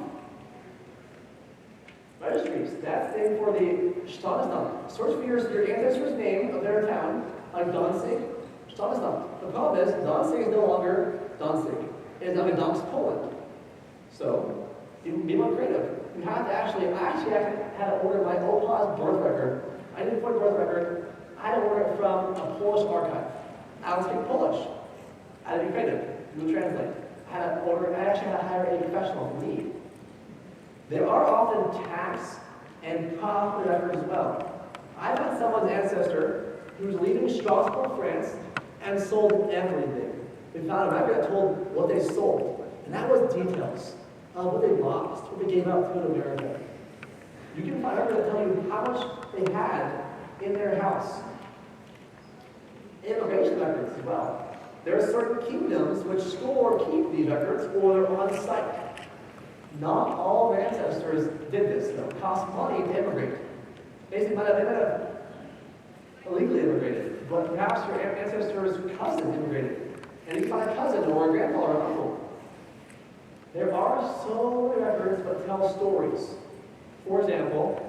S1: Registries, that's the name for the Standesamt. Search for your ancestor's name of their town, like Danzig, Standesamt. The problem is, Danzig is no longer Danzig. It is now Gdansk, Poland. So, you be more creative. You have to I actually had to order my Opa's birth record. I didn't put birth record. I had to order it from a Polish archive. I don't speak Polish. I had to be creative. You translate. I actually had to hire a professional for me. There are often tax and property records as well. I found someone's ancestor who was leaving Strasbourg, France, and sold everything. We found a record that told what they sold, and that was details of what they lost, what they gave up to America. You can find records that tell you how much they had in their house. Immigration records as well. There are certain kingdoms which store or keep these records, or they're on site. Not all of our ancestors did this, though. It cost money to immigrate. Basically, they might have illegally immigrated, but perhaps your ancestor's cousin immigrated, and you find a cousin or a grandfather or uncle. There are so many records that tell stories. For example,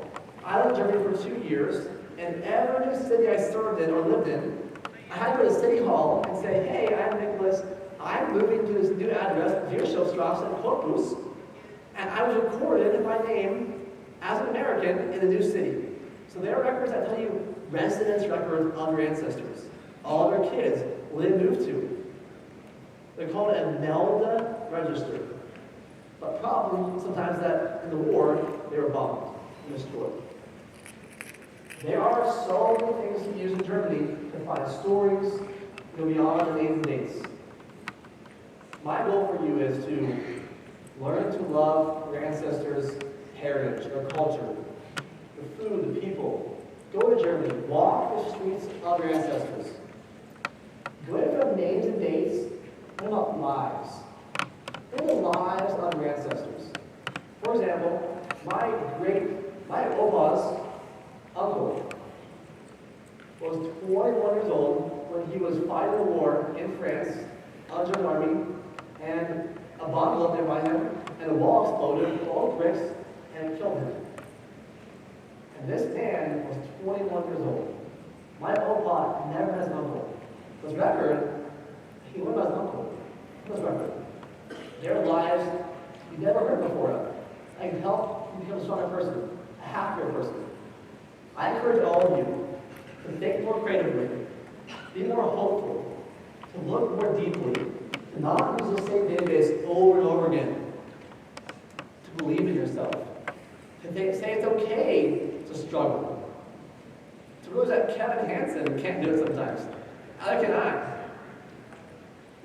S1: I lived in Germany for 2 years, and every new city I served in or lived in, I had to go to City Hall and say, hey, I'm Nicholas, I'm moving to this new address, Wirtschaftsstraße in Cottbus, and I was recorded by name as an American in the new city. So there are records that tell you residence records of your ancestors. All their kids, where they moved to. They're called a Melde Register. But problem sometimes that in the war, they were bombed and destroyed. There are so many things to use in Germany to find stories, go beyond the names and dates. My goal for you is to learn to love your ancestors' heritage, their culture, the food, the people. Go to Germany, walk the streets of your ancestors. Go from names and dates, what about lives? What are the lives of your ancestors? For example, my Opa's uncle was 21 years old when he was fighting a war in France under the German army, and a bomb blew up there by him, and a wall exploded with all the bricks and killed him. And this man was 21 years old. My Opa never has an uncle. His record, he learned about his uncle. His record. Their lives you never heard before of. I can help you become a stronger person, a happier person. I encourage all of you to think more creatively, be more hopeful, to look more deeply, to not use the same database over and over again, to believe in yourself, to say it's okay to struggle, to realize that Kevin Hansen can't do it sometimes. Neither can I.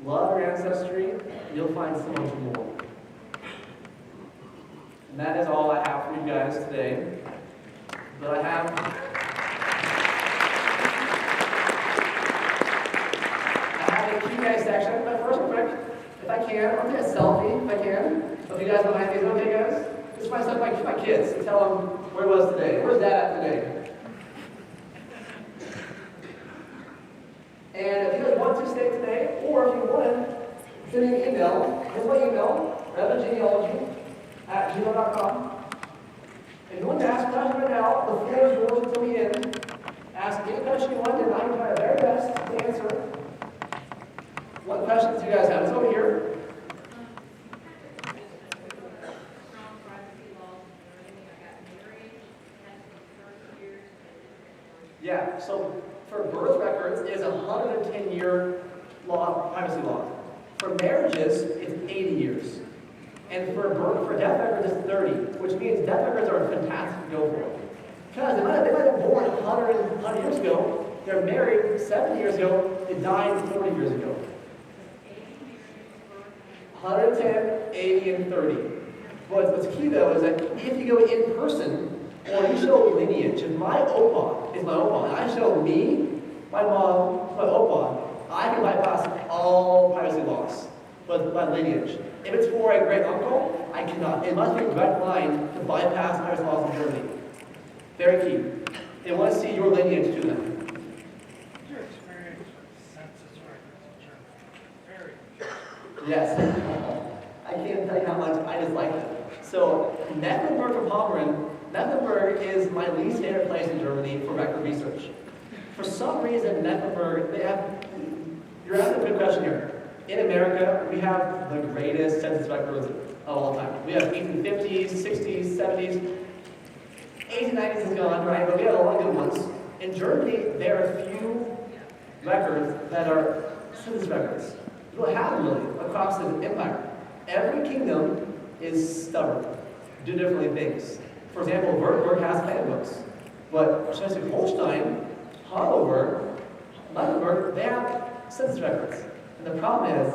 S1: Love your ancestry, and you'll find so much more. And that is all I have for you guys today. But I have a Q&A section. But first, quick, if I can, I'll take a selfie if I can. So if you guys behind me, is it okay, guys? This is my kids to tell them where it was today. Where's Dad at today? And if you guys want to stay today, or if you want, send me an email. Here's my email, redmongenealogy@gmail.com. If you want to ask a question right now, the floor is yours until the end. Ask any question you want, and I can try my very best to answer. What questions do you guys have? It's over here. Yeah, so for birth records, it's a 110-year law, privacy law. For marriages, it's 80 years. And for death records, it's 30, which means death records are fantastic to go for. Because they might have been born 100 years ago, they're married 70 years ago, they died 40 years ago. 110, 80, and 30. What's key though is that if you go in person, or you show lineage, if my opa is my opa, and I show me, my mom, my opa, I can bypass all privacy laws with my lineage. If it's for a great uncle, I cannot. It must be a direct line to bypass privacy laws in Germany. Very key. They want to see your lineage to them.
S2: Your experience with census records in Germany, very
S1: Yes. I can't tell you how much I just like it. So, Mecklenburg-Vorpommern, Mecklenburg is my least favorite place in Germany for record research. For some reason, Mecklenburg, you're asking a good question here. In America, we have the greatest census records of all time. We have 1850s, 60s, 70s, 1890s is gone, right? But we have a lot of good ones. In Germany, there are few records that are census records. You don't have them really across the empire. Every kingdom is stubborn, do different things. For example, Württemberg has plan books, but Schleswig-Holstein, Hanover, Mecklenburg, they have census records. And the problem is,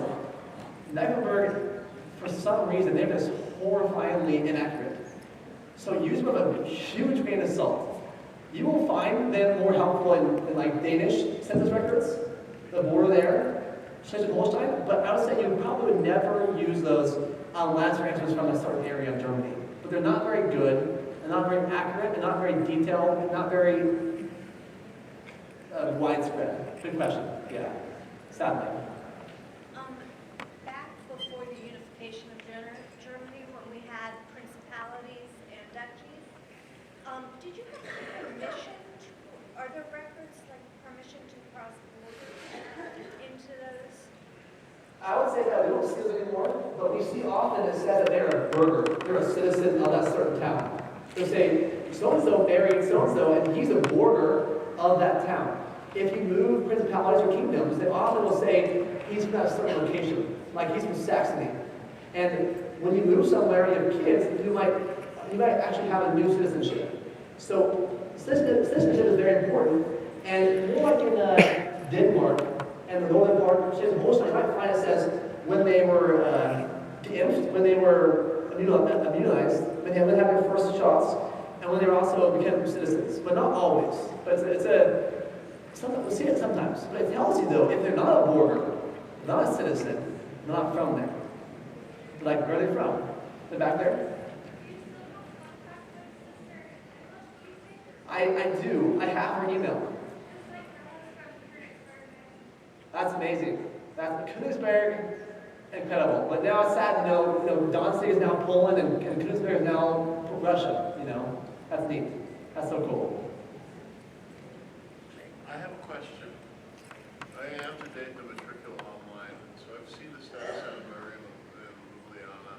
S1: Mecklenburg, for some reason, they're just horrifyingly inaccurate. So use them with a huge grain of salt. You will find them more helpful in like Danish census records, the border there, Schleswig-Holstein, but I would say you probably would never use those unless your answer is from a certain area of Germany. But they're not very good, and not very accurate, and not very detailed, and not very widespread. Good question. Yeah. Sadly.
S3: Back before the unification of Germany, when we had principalities and duchies, did you have permission to, are there records like permission to cross borders into those?
S1: I would say that we don't see those anymore, but we see often it says that they're a burgher, they're a citizen of that certain town. They say, so-and-so married so-and-so, and he's a border of that town. If you move principalities or kingdoms, they often will say he's from that certain location, like he's from Saxony. And when you move somewhere and you have kids, you might actually have a new citizenship. So citizenship is very important, and more like in Denmark and the northern part of Schleswig-Holstein, you might find it says when they were de-imped, when they were immunized, when they had their first shots, and when they were also became citizens, but not always. But we'll see it sometimes. But it tells you though, if they're not a border, not a citizen, not from there. Like where are they from? They're back there? I do. I have her email. That's amazing. That's Königsberg, incredible. But now it's sad to know, Danzig is now Poland and Königsberg is now Russia. That's neat. That's so cool.
S4: I have a question. I am to date the matricula online, so I've seen the stats out of Maria and Ljubljana,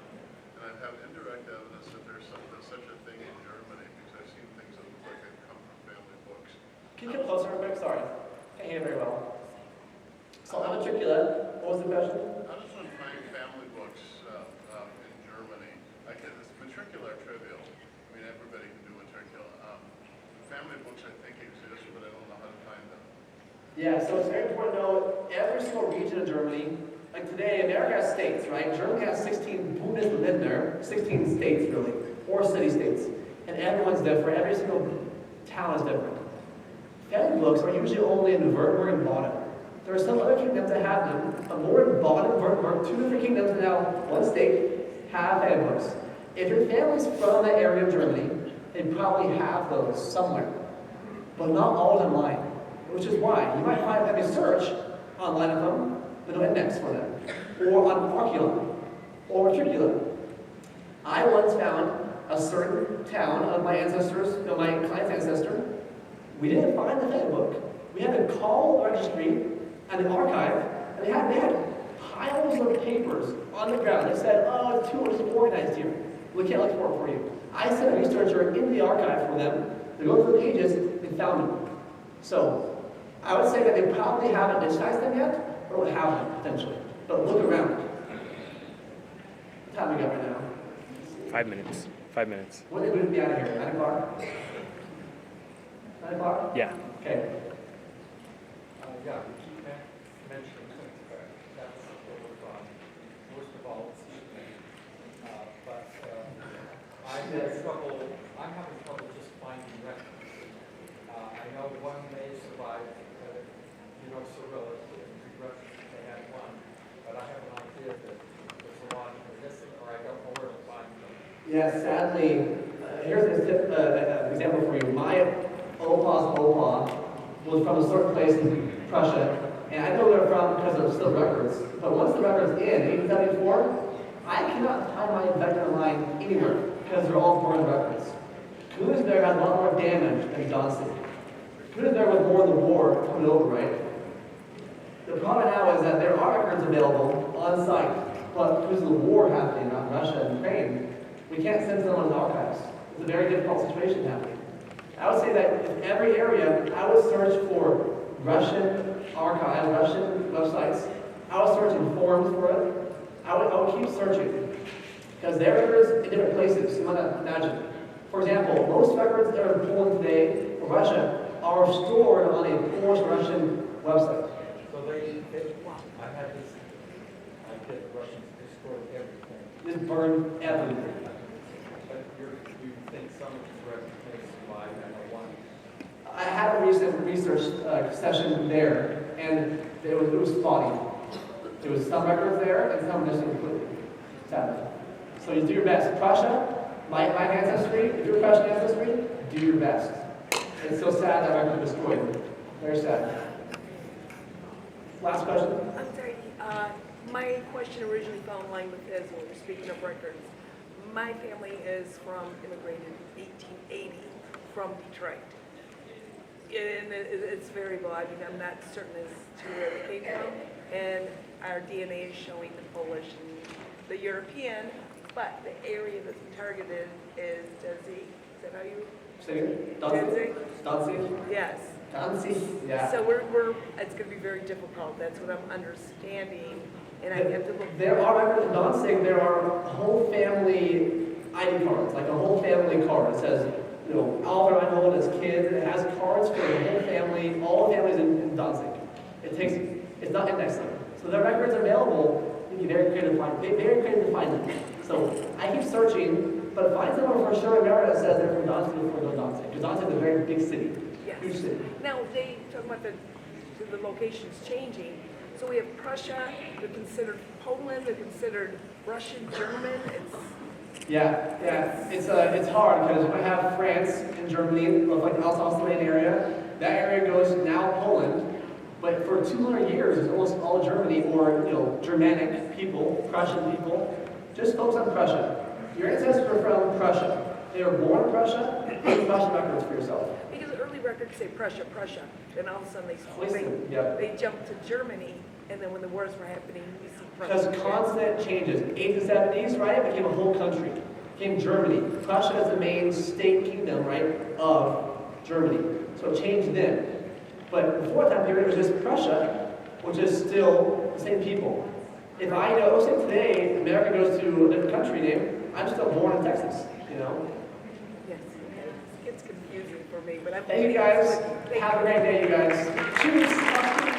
S4: and I have indirect evidence that there's such a thing in Germany, because I've seen things that look like they come from family books.
S1: Can you come closer real quick? Sorry. Can't hear very well. So I'm matricula. What was the question?
S4: How does one find family books in Germany? This matricula are trivial. I mean, everybody can do matricula. Family books, I think, exist, but I don't know how to find them.
S1: Yeah, so it's very important to know every single region of Germany. Like today, America has states, right? Germany has 16 Bundesländer, 16 states really, or city-states. And everyone's different. Every single town is different. Family books are usually only in Württemberg and Baden. There are some other kingdoms that have them, but more in Baden and Württemberg, two different kingdoms now, one state, have family books. If your family's from that area of Germany, they probably have those somewhere, but not all online, which is why you might find that they search online of them, but no index for them, or on Archeon, or Matricula. I once found a certain town of my ancestors, of my client's ancestor. We didn't find the family book. We had to call the registry and the archive, and they had piles of papers on the ground. They said, oh, it's too much organized here. We can't look for it for you. I sent a researcher into the archive for them. They go through the pages and found them. So I would say that they probably haven't digitized them yet, or will have them potentially. But look around. What time we got right now?
S5: 5 minutes. 5 minutes.
S1: When are they going to be out of here? 9 o'clock? 9 o'clock?
S5: Yeah.
S1: Okay.
S2: Yeah, we keep mentioning Königsberg. That's what we're on. Most of all, it's I'm having trouble just finding records. I know one may survive, Cirilla and regression, they had one, but I have an idea that there's a lot of missing, or I don't know where to find them.
S1: Yeah, sadly, here's an example for you. My opa's opa was from a certain place in Prussia, and I know they're from because of still records. But once the record's in 1874, I cannot find my vector line anywhere because they're all burned records. Königsberg has a lot more damage than Danzig. Königsberg was more in the war coming over, right? The problem now is that there are records available on site, but because of the war happening on Russia and Ukraine, we can't send someone in archives. It's a very difficult situation happening. I would say that in every area, I would search for Russian archives, Russian websites. I would search in forums for it. I would keep searching. Because there are records in different places, you might not imagine. For example, most records that are in Poland today, or Russia, are stored on a Polish-Russian website.
S2: So I had this, I get the Russians destroyed everything.
S1: Just burn everything.
S2: But you think some of these records may survive, and I wonder.
S1: I had a recent research session there, and it was spotty. There was some records there, and some missing completely, sadly. So you do your best. Prussia, my ancestry, if you're Prussian ancestry, do your best. It's so sad that record was destroyed. Very sad. Last question.
S6: I'm sorry. My question originally fell in line with his when we were speaking of records. My family is immigrated in 1880 from Detroit. And it's variable. I mean, I'm not certain as to where they came from. And our DNA is showing the Polish and the European, but the area that's targeted is Danzig. Is that how you?
S1: Say it. Danzig? Danzig?
S6: Yes.
S1: Danzig? Yeah.
S6: So it's going to be very difficult. That's what I'm understanding. And I have to look.
S1: There are records in Danzig, there are whole family ID cards, like a whole family card. It says, Albert Einhold and his kids, and it has cards for the whole family, all the families in Danzig. It's not indexed though. So the records are available. It'd be very creative to find them. So I keep searching, but find someone for sure in America that says they're from Danzig before they go to Danzig. Because Danzig is a very big city.
S6: Yes.
S1: Huge city.
S6: Now, they talk about the locations changing. So we have Prussia, they're considered Poland, they're considered Russian, German.
S1: Yeah. It's hard because I have France and Germany, like the Alsace-Lorraine area. That area goes now Poland. But for 200 years, it's almost all Germany or Germanic people, Prussian people. Just focus on Prussia. Your ancestors are from Prussia. They were born in Prussia. Read Prussian records for yourself.
S6: Because the early records say Prussia. Then all of a sudden
S1: Yep.
S6: they jump to Germany, and then when the wars were happening, you see
S1: Because
S6: Prussia.
S1: constant changes. 1870s, right? It became a whole country. It became Germany. Prussia is the main state kingdom, right, of Germany. So it changed then. But before that period, it was just Prussia, which is still the same people. If I know, say today, America goes to a different country name, I'm still born in Texas,
S6: Yes, it gets confusing for me, but I'm.
S1: Thank you guys. Have a great day, you guys. Cheers.